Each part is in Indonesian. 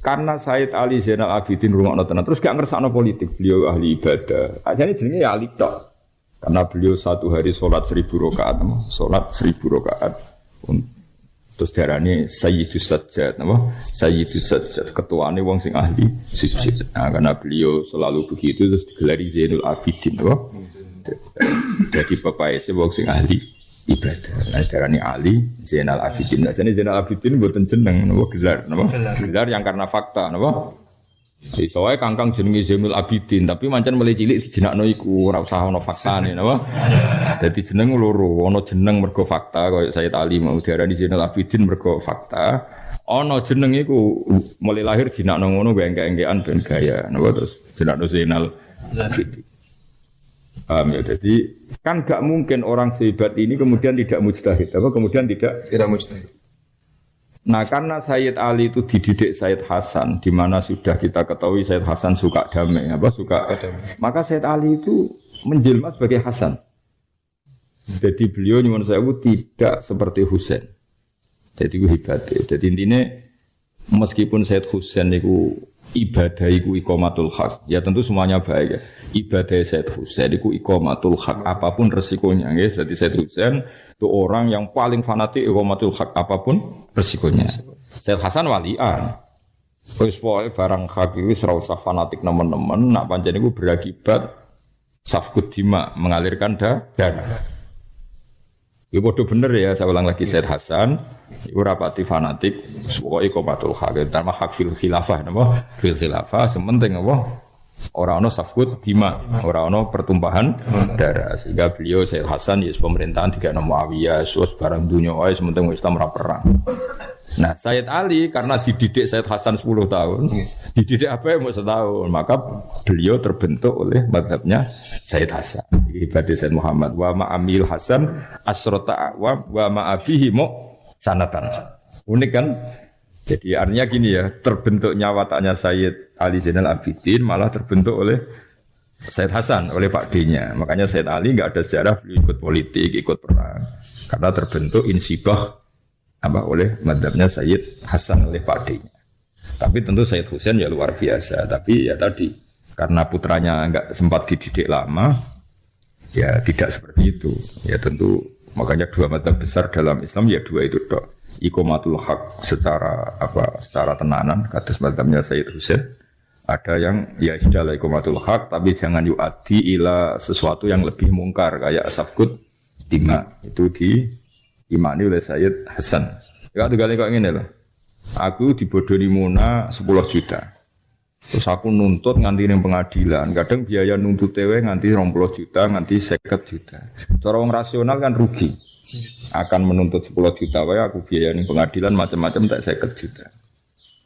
karena Sayyid Ali Zainal Abidin rungokno tenan terus gak ngersakno politik, beliau ahli ibadah. Ajane jenenge ya ali tok. Karena beliau satu hari sholat 1000 rakaat, sholat 1000 rakaat. Terus diarani Sayyidus Sajjad, apa? Sayyidus Sajjad, ketuane wong sing ahli sujud. Nah, karena beliau selalu begitu terus digelari Zainul Abidin, apa? Jadi bapaknya wong sing ahli ibadah. Nah, diarani Ali Zainal Abidin. Nah, jadi Zainal Abidin mboten jeneng, napa gelar, napa? Gelar yang karena fakta, napa? Soalnya kangkang jenenge Zainul Abidin, tapi mancen mulai cilik dijenakno iku ora usah ana faktane napa. Dadi jeneng loro, ana jeneng mergo fakta kaya Sayyid Ali mau diarani Zainul Abidin mergo fakta. Ana jeneng iku mulai lahir jenakno ngono engke-engkean ben gaya napa terus jenakno Zainal Abidin. Ya jadi kan gak mungkin orang sehebat ini kemudian tidak mujtahid, apa kemudian tidak mujtahid. Nah karena Sayyid Ali itu dididik Sayyid Hasan, di mana sudah kita ketahui Sayyid Hasan suka damai, suka damai. Maka Sayyid Ali itu menjelma sebagai Hasan. Jadi beliau nyuwun sewu tidak seperti Husain. Jadi itu hebat. Jadi intinya meskipun Sayyid Husain itu ibadah itu iqamatul haq, ya tentu semuanya baik ya. Ibadah Sayyid Husain itu iqamatul haq, apapun resikonya. Ya. Jadi Sayyid Husain itu orang yang paling fanatik iqamatul haq apapun resikonya. Sayyid Hasan walian. Wis pokoke barang hak iki ora usah fanatik nemen-nemen, nak pancen iku berakibat safkut dima, mengalirkan darah. Ya bodoh bener ya, saya ulang lagi Sayyid Hasan iku rapati fanatik, pokoke iqamatul haq, terutama hak fil khilafah napa? Fil khilafah sementing apa? Ora ana safkut dima, ora ana pertumpahan darah. Sehingga beliau Sayyid Hasan ya pemerintahan tiga Muawiyah, sus barang dunya wae sementing Islam ora perang. Nah, Sayyid Ali karena dididik Sayyid Hasan 10 tahun, dididik apa ya mau setahun, maka beliau terbentuk oleh mazhabnya Sayyid Hasan. Ibadah Sayyid Muhammad wa ma'amil Hasan asrota wa ma'abihi mu sanatan. Unik kan? Jadi artinya gini ya, terbentuknya wataknya Sayyid Ali Zainal Abidin malah terbentuk oleh Sayyid Hasan, oleh Pak D-nya. Makanya Sayyid Ali enggak ada sejarah beliau ikut politik, ikut perang. Karena terbentuk insibah oleh mazhabnya Sayyid Hasan oleh Pak D-nya. Tapi tentu Sayyid Husain ya luar biasa. Tapi ya tadi, karena putranya enggak sempat dididik lama, ya tidak seperti itu. Ya tentu, makanya dua mazhab besar dalam Islam ya dua itu dok. Iqamatul haq secara tenanan kados mazhabnya Sayyid Husain. Ada yang ya istilah iqamatul haq tapi jangan yu'addi ila sesuatu yang lebih mungkar kayak safkut dima, itu diimani oleh Sayyid Hasan. Ya kali kok ngene lho. Aku dibodoni Muna 10 juta. Terus aku nuntut nganti ning pengadilan. Kadang biaya nuntut tewe nganti 20 juta, nganti 50 juta. Cara wong rasional kan rugi. Akan menuntut 10 juta wae aku biayani pengadilan macam-macam tak 50 juta.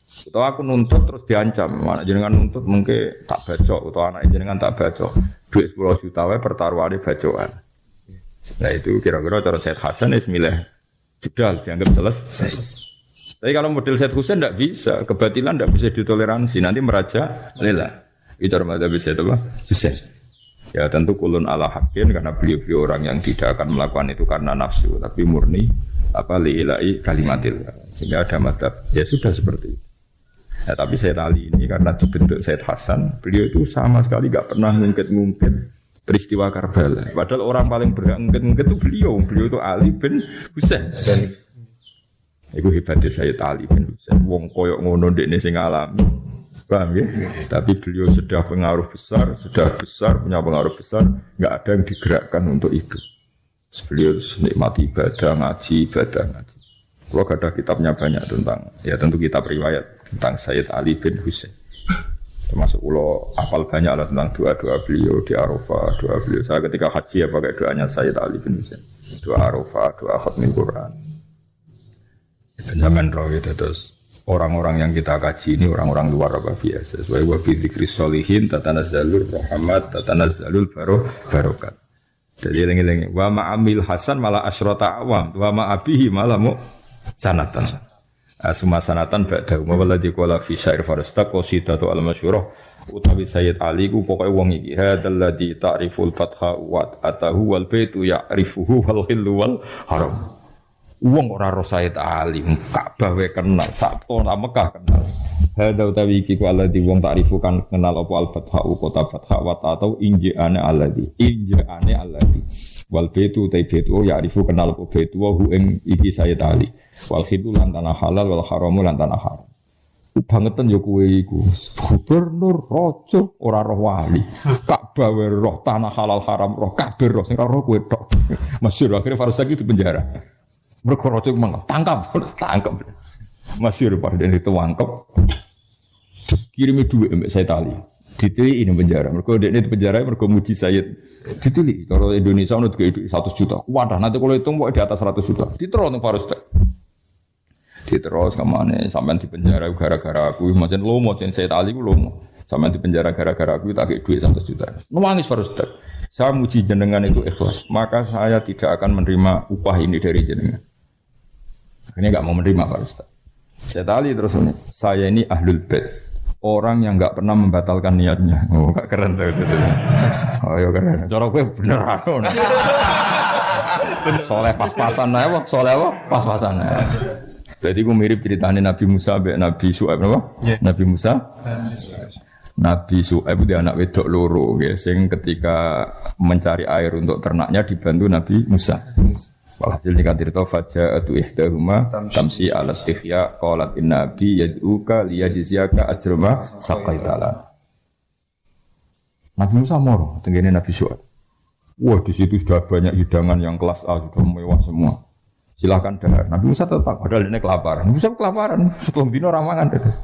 Atau aku nuntut terus diancam, anak jenengan nuntut mungkin tak bacok atau anak jenengan tak bacok. Duit 10 juta wae pertaruhane bacokan. Nah itu kira-kira cara Sayyid Hasan wis milih judal dianggap selesai. Tapi kalau model Sayyid Husain tidak bisa, kebatilan tidak bisa ditoleransi, nanti meraja lela. Itu cara bisa itu apa? Husain. Ya tentu kulun ala hakin karena beliau orang yang tidak akan melakukan itu karena nafsu, tapi murni li'ilai kalimatil. Sehingga ada madhab, ya sudah seperti itu. Ya, tapi Sayyid Ali ini karena dibentuk Sayyid Hasan, beliau itu sama sekali gak pernah ngungkit-ngungkit peristiwa Karbala. Padahal orang paling berhak ngungkit-ngungkit itu beliau itu Ali bin Husain. Itu hebatnya Sayyid Ali bin Husain. Wong koyok ngono ndekne sing alami. Paham ya? Tapi beliau sudah punya pengaruh besar, nggak ada yang digerakkan untuk itu. Beliau nikmati ibadah ngaji. Kalau ada kitabnya banyak tentang, ya tentu kitab riwayat tentang Sayyid Ali bin Husain. Termasuk kalau hafal banyak lah tentang doa-doa beliau di Arafah, doa beliau. Saya ketika haji ya pakai doanya Sayyid Ali bin Husain. Doa Arafah, doa khatmil Quran. Zaman roh itu terus. Orang-orang yang kita kaji ini orang-orang luar biasa. Sesuai wa bi dzikri sholihin tatanazzalul rahmat tatanazzalul barokat. Jadi lengi-lengi wa ma'amil Hasan malah asyrata awam wa ma'abihi malah mu sanatan. Asma sanatan ba'da wa walladzi qala fi syair farastaq qasidatu al-masyhurah utawi Sayyid Ali ku pokoke wong iki hadzal ladzi ta'riful fatha wa atahu wal baitu ya'rifuhu wal khillu wal haram. Wong ora ro Sayyid Ali, Ka'bah wae kenal, Sabto nang Mekah kenal. Hadza utawi iki ku alladzi wong ta'rifu kan kenal apa al-fatha kota fatha wa atau inja'ane alladzi wal baitu ta baitu ya'rifu kenal apa baitu wa hu ing iki Sayyid Ali wal khidu lan tanah halal wal haramu lan tanah haram bangetan ya kowe iku gubernur raja ora roh wali Ka'bah roh tanah halal haram roh kabeh roh sing roh kowe tok masyhur akhire Farustaqi di penjara mergo raja tangkap masyhur pada itu wangkep kirimi duit mbek Sayyid Ali ditilik ini penjara mergo dekne di penjara mergo muji Sayyid ditilik kalau Indonesia ono duit 100 juta wadah nanti kalau hitung kok di atas 100 juta diterus nang Farustaqi diterus kemana sampean di penjara gara-gara aku macam lomo jen Sayyid Ali ku lomo sampean di penjara gara-gara aku tak duit 100 juta nangis Farustaqi saya muji jenengan itu ikhlas maka saya tidak akan menerima upah ini dari jenengan akhirnya enggak mau menerima Farustaqi Sayyid Ali terus ini saya ini ahlul bait orang yang enggak pernah membatalkan niatnya oh gak keren tuh oh ya keren cara gue beneran soleh pas-pasan apa soleh apa pas-pasan jadi gue mirip ceritanya Nabi Musa be Nabi Syuaib apa? Yeah. Nabi Musa. Nabi Syuaib dia anak wedok loro, ya, sing ketika mencari air untuk ternaknya dibantu Nabi Musa. Walhasil dikatir faja'atu ihdahuma tamsi ala istihya qalat inna abi yad'uka liyajziyaka ajrama saqaitala. Nabi Musa moro tenggene Nabi Syuaib. Wah, di situ sudah banyak hidangan yang kelas A, sudah mewah semua. Silakan dahar. Nabi Musa tetap padahal ini kelaparan. Nabi Musa kelaparan, setelah bina ramangan terus.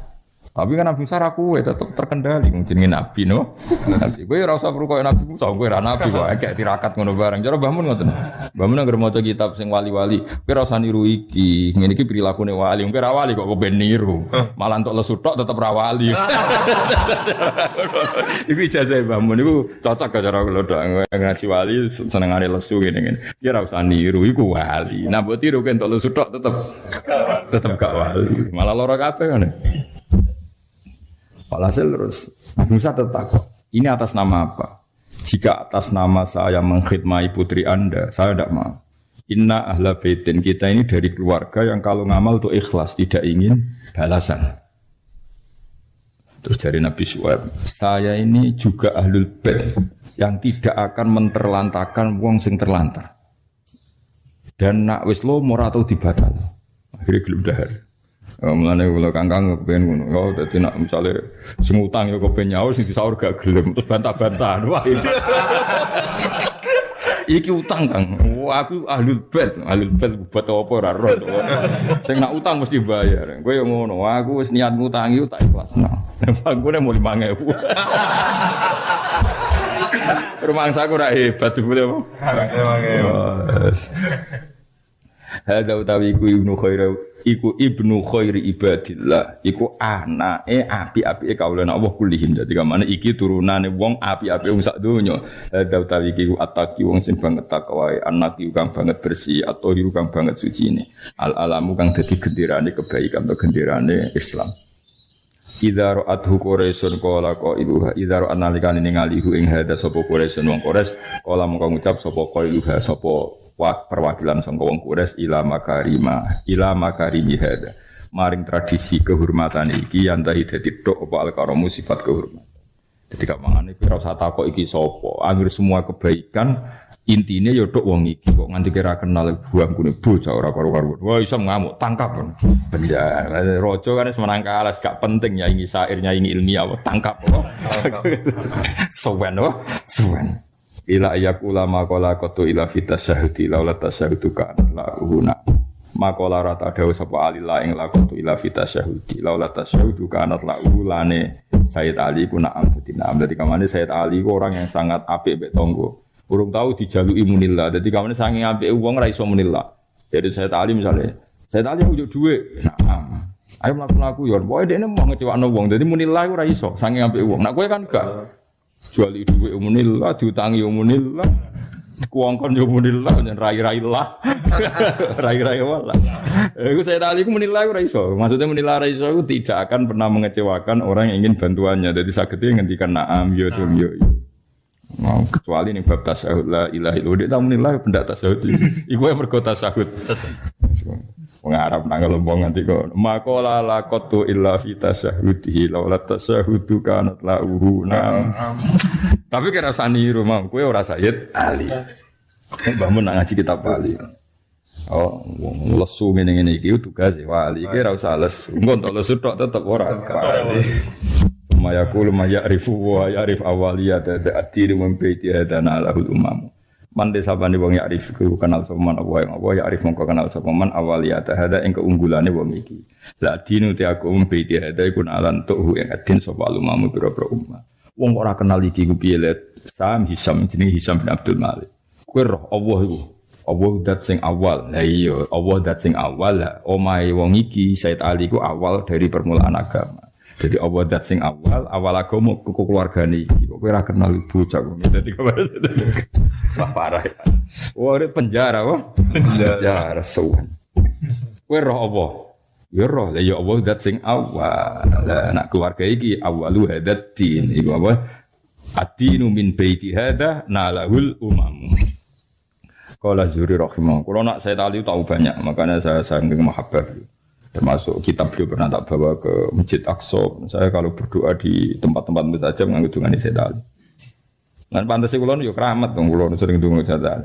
Tapi kan Nabi Musa raku tetap terkendali jenenge Nabi no. Nabi kowe ora usah perlu koyo Nabi Musa, kowe ora nabi kok agak tirakat ngono bareng. Cara Mbah Mun ngoten. Mbah Mun anggere maca kitab sing wali-wali, kowe ora usah niru iki. Ngene iki prilakune wali, kowe ora wali kok ben niru. Malah entuk lesu tok tetep ra wali. Iku ijazah Mbah Mun iku cocok cara kula tok ngaji wali senengane lesu ngene-ngene. Ki ora usah niru iku wali. Nah mbok tiru entuk lesu tok tetep gak wali. Malah lara kabeh kan. Walhasil terus Nabi Musa tertakut. Ini atas nama apa? Jika atas nama saya mengkhidmati putri Anda, saya tidak mau. Inna ahla baitin, kita ini dari keluarga yang kalau ngamal itu ikhlas, tidak ingin balasan. Terus dari Nabi Syuaib, saya ini juga ahlul bait yang tidak akan menterlantakan wong sing terlantar. Dan nak wis lomo atau dibatal. Akhirnya gelem dahar. Mulane kula kangkang kepen ngono. Ya dadi nek misale sing utang ya kepen nyaur sing disaur gak gelem terus bantah-bantahan. Wah. Iki utang Kang. Wah aku ahlul bait buat apa ora roh. Sing nak utang mesti bayar. Kowe yo ngono. Aku wis niat ngutangi tak ikhlasno. Bangkune mau 5.000. Rumangsa aku ora hebat jebule apa? Hadza utawi iku ibnu khairi ibadillah iku anake api-apike kaulane Allah kulihim dadi kamane iki turunane wong api-api wong sak donya hadza utawi iku ataki wong sing banget takwa anak kang banget bersih atau hiru kang banget sucine alamu kang dadi genderane kebaikan atau genderane Islam idza ra'athu quraisyun qala qailuha idza ra'an nalikane ningalihu ing hadza sapa quraisyun wong quraisy qala mongko ngucap sapa qailuha sapa perwakilan sangka wong Quraisy ila makarimi hada maring tradisi kehormatan iki yantahi dadi tok apa al-karamu sifat kehormatan. Dadi kamangane ora usah takok iki sapa. Angger semua kebaikan intine ya tok wong iki kok nganti kira kenal buangkune bocah ora karo-karo. Wah iso ngamuk tangkap. Benda raja kan wis menang kalah gak penting nyanyi syair nyanyi ilmiah tangkap. Suwen. Ila ayakula makola kotu ila fitas syahudi laula tasyahudu kan lahuna makola rata dawu sapa alila ing lakotu ila fitas syahudi laula tasyahudu kan lahulane Sayyid Ali ku na'am dadi kamane Sayyid Ali ku orang yang sangat apik mek tangga urung tahu dijaluki munillah dadi kamane saking apike wong ra iso munillah jadi Sayyid Ali misalnya Sayyid Ali ujug dhuwit na'am ayo mlaku-mlaku yo pokoke dekne mau ngecewakno wong dadi munillah ku ra iso saking apike wong nek kowe kan gak jual duit umunillah, diutangi umunillah, kuangkon umunillah, dan rai-rai lah, rai-rai lah. Aku saya tadi aku menilai raiso, maksudnya menilai raiso itu tidak akan pernah mengecewakan orang yang ingin bantuannya. Jadi sakitnya ngendikan naam yo cum yo. Mau kecuali nih bab tasawuf la ilaha illallah, dia tahu menilai pendak tasawuf. Iku yang mergo tasawuf. Wong Arab nang lombong nganti kok maqala laqatu illa fi tasyahhudihi law la tasyahhudu kanat la'uhu nam. Tapi kira saniru mam kowe ora Sayyid Ali. Mbahmu nak ngaji kitab Ali. Oh, wong lesu ngene-ngene iki tugas wali iki ora usah lesu. Engko entuk lesu tok tetep ora wali. Mayakul mayarifu wa yarif awaliyat ta'tir min baiti hadana lahul umam. Mande sabane wong ya'rif ku kenal sapa man apa ya'rif mongko kenal sapa man awaliyat hada ing keunggulane wong iki. La dinu te aku baiti hada iku nalan tuhu ing adin sapa lumamu pira-pira ummah. Wong ora kenal iki ku piye let Sam Hisam jenenge Hisam bin Abdul Malik. Kowe roh Allah iku. Allah dat sing awal. Lah iya, Allah dat sing awal lah. Omahe wong iki Said Ali ku awal dari permulaan agama. Jadi Allah dat sing awal agama kuku keluargane iki. Kok kowe ora kenal bocah kok. Dadi wah parah ya. Wah, penjara wah. Penjara suwan. Kowe roh apa? Ya roh, lah ya Allah dat sing awal. Lah anak keluarga iki awalu hadatin. Iku apa? Atinu min baiti hada nalahul umam. Qala Zuhri rahimahullah. Kalau nak saya tadi tahu banyak, makanya saya sangat mahabbah. Termasuk kitab beliau pernah tak bawa ke Masjid Aqsa. Saya kalau berdoa di tempat-tempat mustajab nganggo dungane saya tadi. Lan pantes kula yo keramat dong kula sering ndonga jatah.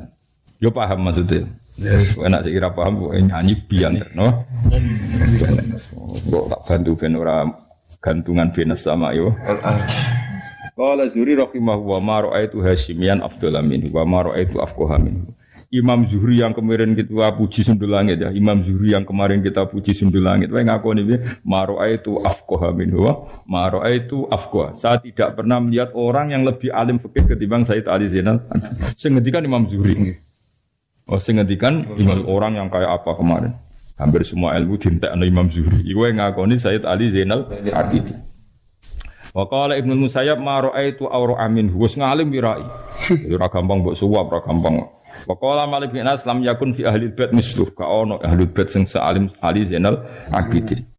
Yo paham maksudnya. Yes, enak sik kira paham kok nyanyi biang terno. Kok tak bantu ben ora gantungan benes sama yo. Qala Zuhri rahimahullah ma ra'aitu Hasyimian afdhala minhu wa ma ra'aitu afqaha minhu. Imam Zuhri yang kemarin kita puji sundul langit ya. Imam Zuhri yang kemarin kita puji sundul langit. Wae ngakoni piye? Ma ra'aitu afqaha minhu wa ma ra'aitu afqaha. Saya tidak pernah melihat orang yang lebih alim fikih ketimbang Sayyid Ali Zainal. Sing ngendikan Imam Zuhri. Oh sing ngendikan orang yang kayak apa kemarin? Hampir semua ilmu dintekno Imam Zuhri. Iku ngakoni Sayyid Ali Zainal Abidin. Wa qala Ibnu Musayyab ma ra'aitu awra amin wis ngalim wirai. Ora gampang mbok suwap, ora gampang. Wa qala Malik bin Anas lam yakun fi ahli bait misluh ka ono ahli bait sing salim Ali Zainal Abidin.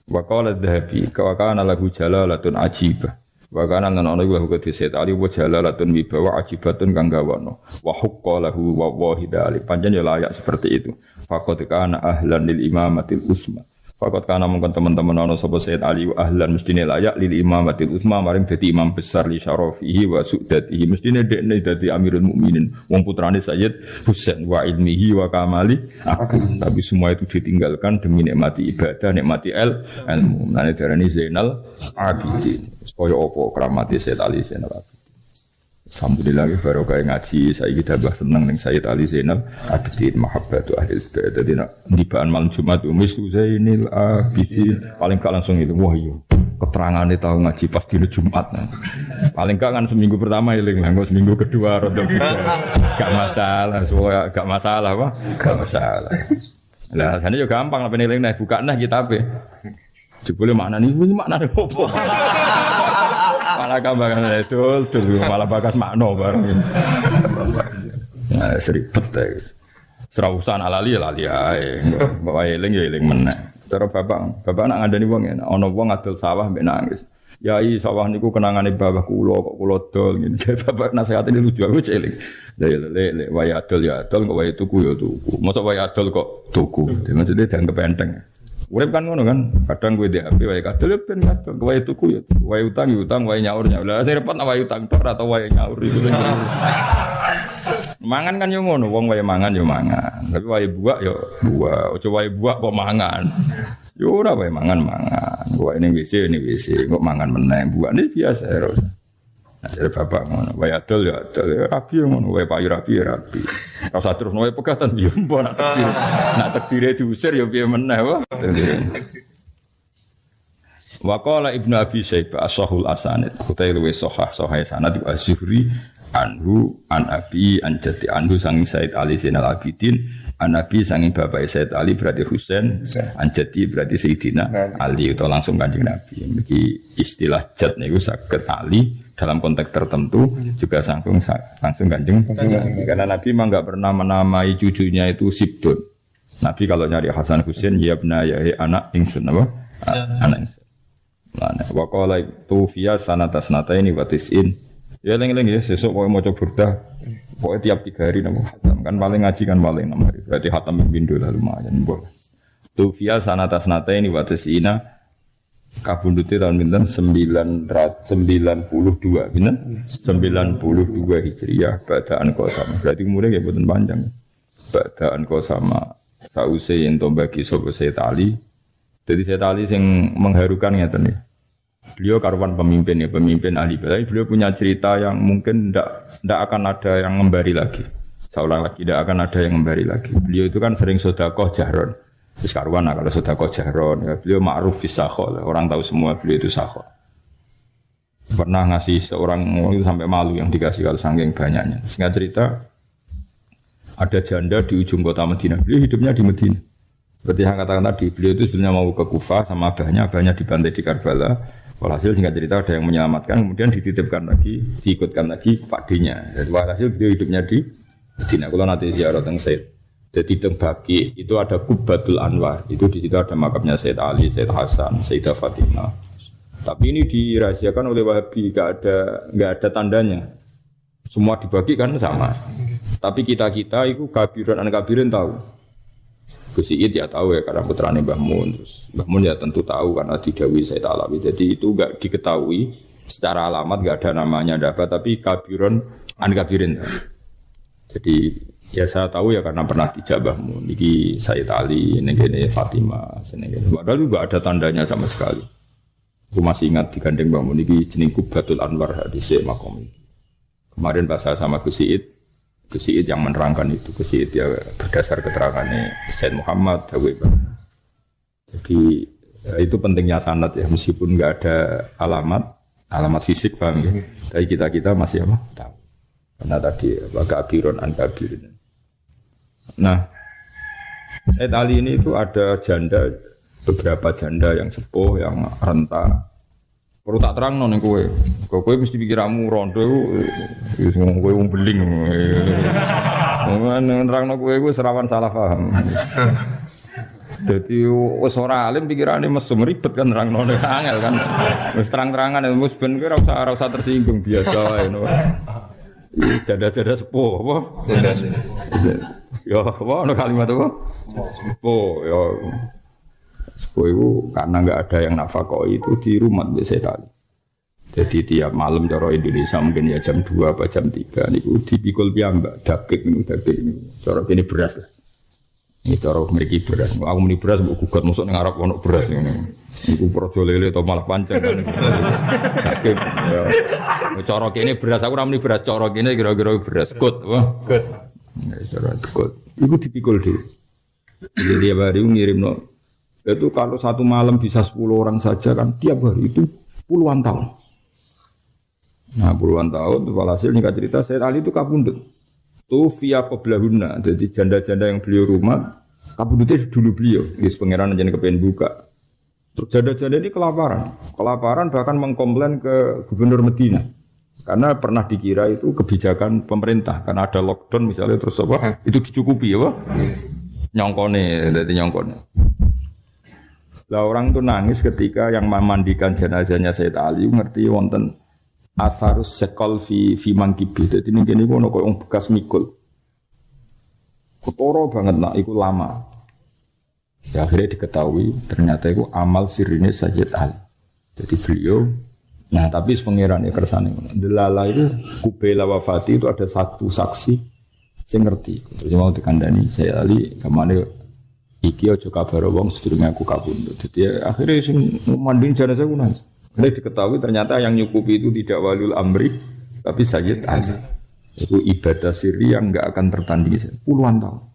Wa qala Dhahabi ka kana lahu jalalatun ajibah. Wa kana lan ono lahu kedhe Ali wa jalalatun wibawa ajibatun kang gawono. Wa haqqa lahu wa wahidali. Panjen ya layak seperti itu. Faqad kana ahlan lil imamatil usma. Fakat kana mungkin teman-teman ana sapa Sayyid Ali ahlan mestine layak lil imamatil utsma maring dadi imam besar li syarafihi wa su'datihi mestine dekne dadi amirul mukminin wong putrane Sayyid Husain wa ilmihi wa kamali tapi semua itu ditinggalkan demi nikmati ibadah nikmati ilmu nane darani Zainal Abidin supaya apa kramati Sayyid Ali Zainal Abidin. Alhamdulillah barokah ngaji saiki tambah seneng ning Sayyid Ali Zainal Abidin mahabbatu ahli bait. Dadi nek ndibaan malam Jumat wis Zainal Abidin paling gak langsung itu wah iya keterangane tau ngaji pas dina Jumat. Paling gak kan seminggu pertama eling lah, seminggu kedua rada gak masalah, soalnya gak masalah apa? Gak masalah. Lah sana yo gampang lah peneling nah buka nah kitabe. Jebule maknane iki maknane opo? Malah gambaran itu malah bakas makna bareng. Nah, seribet ya. Serausan alali ae. Mbok wae eling ya eling meneh. Cara bapak nak ngandani wong ya, ana wong adol sawah mbek nangis. Yai sawah niku kenangane babah kula kok kula dol ngene. Bapak nasihate lucu aku eling. Lah ya lek wae adol ya adol kok wae tuku ya tuku. Mosok wae adol kok tuku. Maksudnya dianggap enteng. Urip kan ngono kan, kadang kowe ndek HP wae kadol ben kadol, wae tuku ya, wae utang ya utang, wae nyaur nyaur. Lah sing repot nek wae utang tok atau wae nyaur iku. Mangan kan yo ngono, wong wae mangan yo mangan. Tapi wae buak yo buak, aja wae buak kok mangan. Yo ora wae mangan. Wae ning WC kok mangan meneh. Buak ini biasa terus. Nah, jadi bapak ngono, wae adol ya rapi ngono, wae payu rapi. Kalau satu terus wae pegatan yo mbok nak takdire diusir ya piye meneh wae. Wa qala Ibnu Abi Syaibah as-sahul asanid, kutai luwe sahih sanad Az-Zuhri anhu an abi an jati anhu sang Said Ali Zainal Abidin an nabi sanging bapak Said Ali berarti Husain an jati berarti Sayyidina Ali itu langsung Kanjeng Nabi. Iki istilah jat niku saged Ali dalam konteks tertentu juga langsung Kanjeng Nabi. Karena Nabi memang enggak pernah menamai cucunya itu Sibtun. Nabi kalau nyari Hasan Husain ya benaya anak ingsun apa? Anak ingsun. Wa qala tufiya sanata-sanataini wa tis'in. Ya eling-eling ya sesuk kowe maca burdah. Pokoke tiap 3 hari nang khatam kan paling ngaji kan paling 6 hari. Berarti khatam pindho lah lumayan mbok. Tufia sanata sanataini wa tisina kabundute tahun pinten 92 pinten 92 Hijriah badaan Qasam. Berarti umure nggih mboten panjang. Badaan Qasam sause ento bagi sapa Sayyid Ali. Jadi Sayyid Ali sing mengharukan ngeten niki. Beliau karuan pemimpin ya, pemimpin ahli badai. Beliau punya cerita yang mungkin tidak akan ada yang ngembari lagi. Seolah lagi tidak akan ada yang ngembari lagi. Beliau itu kan sering sedekah jahron. Wis karuan kalau sedekah jahron ya. Beliau ma'ruf bis sakho. Orang tahu semua beliau itu sakho. Pernah ngasih seorang itu sampai malu yang dikasih kalau saking banyaknya. Singkat cerita ada janda di ujung kota Madinah. Beliau hidupnya di Madinah. Seperti yang katakan tadi, beliau itu sebenarnya mau ke Kufah sama abahnya dibantai di Karbala. Walhasil singkat cerita ada yang menyelamatkan, kemudian dititipkan lagi, diikutkan lagi pakdinya. Jadi walhasil beliau hidupnya di Madinah. Kalau nanti ziarah teng Said. Jadi teng Baqi itu ada Qubbatul Anwar. Itu di situ ada makamnya Said Ali, Said Hasan, Sayyidah Fatimah. Tapi ini dirahasiakan oleh Wahabi, enggak ada tandanya. Semua dibagi kan sama. Tapi kita itu kabirin tahu. Gus Iid ya tahu ya karena putrane Mbah Mun. Terus Mbah Mun ya tentu tahu karena didhawuhi Said Alawi. Jadi itu enggak diketahui secara alamat, enggak ada namanya apa, tapi kabirin. Jadi ya saya tahu ya karena pernah dijabah Mun. Niki Said Ali, niki Fatimah, senengene. Padahal juga ada tandanya sama sekali. Aku masih ingat digandeng Mbah Mun niki jeneng Qubbatul Anwar hadis makom. Kemarin bahasa sama Gus Iid yang menerangkan itu. Gus Iid ya berdasar keterangannya Said Muhammad Dawi. Jadi itu pentingnya sanad ya, meskipun nggak ada alamat fisik paham ya. Tapi kita masih apa? Tahu. Karena tadi kabiron an kabirin. Nah, Said Ali ini itu ada beberapa janda yang sepuh, yang renta. Perlu tak terang nong kowe. Kowe mesti pikiranmu rondo iku kowe wong beling. Nerang nong kowe serawan salah paham. Jadi wis ora alim pikirane mesum ribet kan nerangno angel kan. Wis terang-terangan wis ben kowe ora usah tersinggung biasa wae ngono. Janda-janda sepuh apa? Janda. Ya, apa ono kalimat apa? Sepuh ya. Sepuh itu karena nggak ada yang nafkah itu di rumah biasa tadi. Jadi tiap malam cara Indonesia mungkin ya jam 2 atau jam 3 niku dipikul piyambak daging ini. Cara kene beras lah. Ini cara mriki beras. Aku muni beras mbok gugat mosok ning Arab ono beras ngene. Iku projo lele atau malah pancen kan. Daging. Ya. Cara kene beras aku ora muni beras, cara kene kira-kira beras gut apa? Gut. Ya cara gut. Iku dipikul dhewe. Jadi dia baru ngirimno itu kalau satu malam bisa 10 orang saja kan tiap hari itu puluhan tahun. Nah puluhan tahun, walhasil nikah cerita Said Ali itu kabundut. Tuh via qoblahuna, jadi janda-janda yang beliau rumah kabundutnya dulu beliau. Di pangeran aja kepengen buka. Terus janda-janda ini kelaparan bahkan mengkomplain ke gubernur Medina. Karena pernah dikira itu kebijakan pemerintah karena ada lockdown misalnya terus apa itu dicukupi ya, nyongkone, jadi nyongkone. Lah orang itu nangis ketika yang memandikan jenazahnya Said Ali ngerti wonten atharus sekol fi mangkibi. Dadi ning kene ono koyo bekas mikul. Ketoro banget nak iku lama. Ya akhirnya diketahui ternyata itu amal sirine Sayyid Ali. Jadi beliau tapi pangeran ya kersane ngono. Delala itu kubela wafati itu ada satu saksi sing ngerti. Terus mau dikandani Sayyid Ali kemana iki aja kabar wong sedurunge aku kabundut. Jadi akhirnya sing mandiin jenazah ku nangis. Diketahui ternyata yang nyukupi itu tidak waliul amri tapi Sayyid Ali. Itu ibadah sirri yang enggak akan tertandingi puluhan tahun.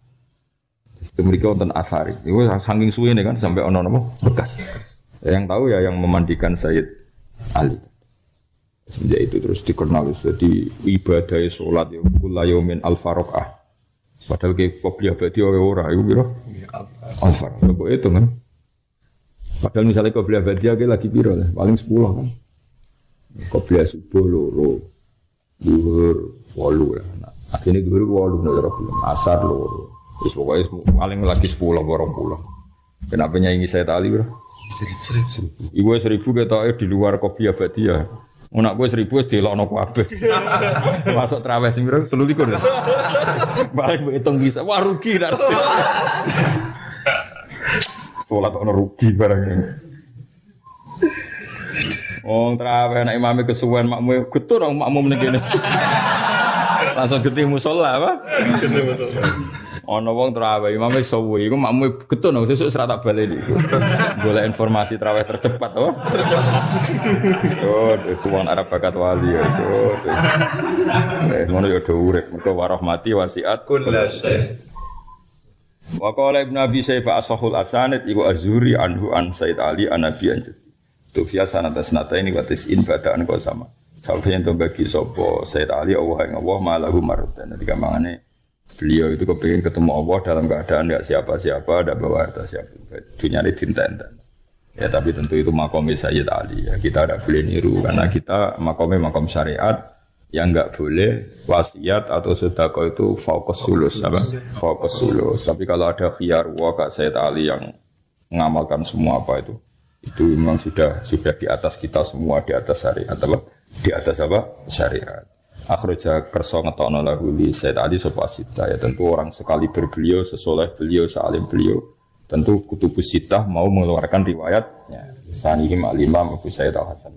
Itu mereka wonten asari. Itu saking suwene kan sampai ono napa bekas. Yang tahu ya yang memandikan Sayyid Ali. Semenjak itu terus dikenal jadi ibadah salat ya kula yaumin al-faraqah. Padahal ke kopi abadi ora iku piro? Alfar, kok itu kan? Padahal misalnya kopi abadi lagi piro lah, paling 10 kan. Kopi subuh loro, duhur 8 lah. Nah, akhirnya duhur 8 nek ora belum asar loro. Terus pokoknya paling lagi 10 borong 10. Kenapa nyanyi saya tali bro? 1000. Ibu 1000 ketoke di luar kopi abadi ya. Unak gue 1000 wis delokno kabeh. Masuk traweh sing piro 23. Balik hitung bisa. Wah rugi dak. Sholat ono rugi barang. Wong traweh nek imame kesuwen makmu getun nang makmum ning kene. Langsung getih musala apa? Getih musala. Ana wong traweh imame suwe iku makmu getun nang sesuk serat tak baleni iku. Golek informasi traweh tercepat apa? Tercepat. Oh, suwon Arab bakat wali ya. Ngono ya do urip mergo warahmati wasiat kullas. Wa qala Ibnu Abi Syaibah ashahul asanid iku Azuri anhu an Said Ali an Nabi anjut. Tufia sanata ini watis in badaan kau sama. Sampai yang bagi sopo Said Ali Allah yang Allah malahu marutan. Nanti kamangane beliau itu kepingin ketemu Allah dalam keadaan tidak siapa-siapa, tidak bawa harta siapa. Dunia ini dinten-ten. Ya tapi tentu itu makomnya Sayyid Ali. Ya, kita tidak boleh niru karena kita makomnya makom syariat yang enggak boleh wasiat atau sedekah itu fokus sulus apa? Fokus sulus. Tapi kalau ada khiyar waka Sayyid Ali yang mengamalkan semua apa itu memang sudah di atas kita semua, di atas syariat apa? Di atas apa? Syariat. Akhraja kersa ngetokno lahu li Said Ali sapa sita ya tentu orang sekali berbeliau, sesoleh beliau, sealim beliau, tentu kutubus sitah mau mengeluarkan riwayatnya. Sanihim al-Imam Abu Sayyid Al-Hasan.